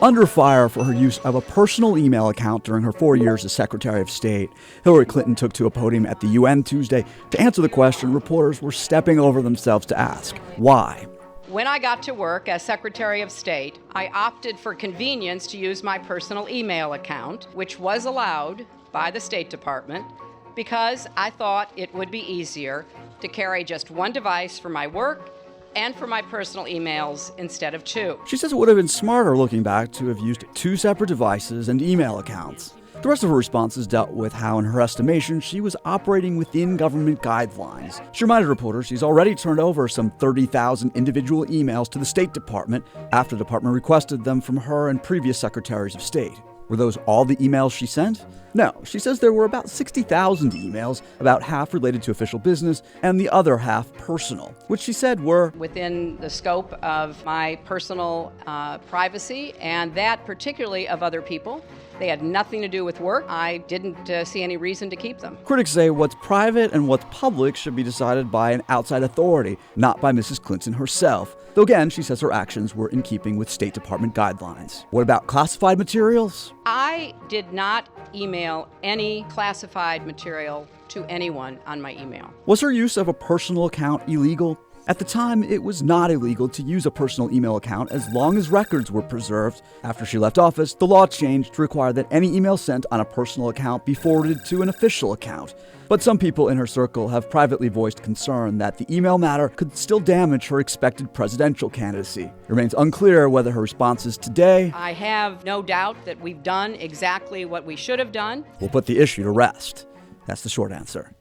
Under fire for her use of a personal email account during her 4 years as Secretary of State, Hillary Clinton took to a podium at the UN Tuesday to answer the question reporters were stepping over themselves to ask. Why? When I got to work as Secretary of State, I opted for convenience to use my personal email account, which was allowed by the State Department, because I thought it would be easier to carry just one device for my work and for my personal emails instead of two. She says it would have been smarter looking back to have used two separate devices and email accounts. The rest of her responses dealt with how, in her estimation, she was operating within government guidelines. She reminded reporters she's already turned over some 30,000 individual emails to the State Department after the department requested them from her and previous secretaries of state. Were those all the emails she sent? No, she says there were about 60,000 emails, about half related to official business and the other half personal, which she said were within the scope of my personal privacy, and that particularly of other people. They had nothing to do with work. I didn't see any reason to keep them. Critics say what's private and what's public should be decided by an outside authority, not by Mrs. Clinton herself. Though again, she says her actions were in keeping with State Department guidelines. What about classified materials? I did not email any classified material to anyone on my email. Was her use of a personal account illegal? At the time, it was not illegal to use a personal email account as long as records were preserved. After she left office, the law changed to require that any email sent on a personal account be forwarded to an official account. But some people in her circle have privately voiced concern that the email matter could still damage her expected presidential candidacy. It remains unclear whether her responses today I have no doubt that we've done exactly what we should have done. will put the issue to rest. That's the short answer.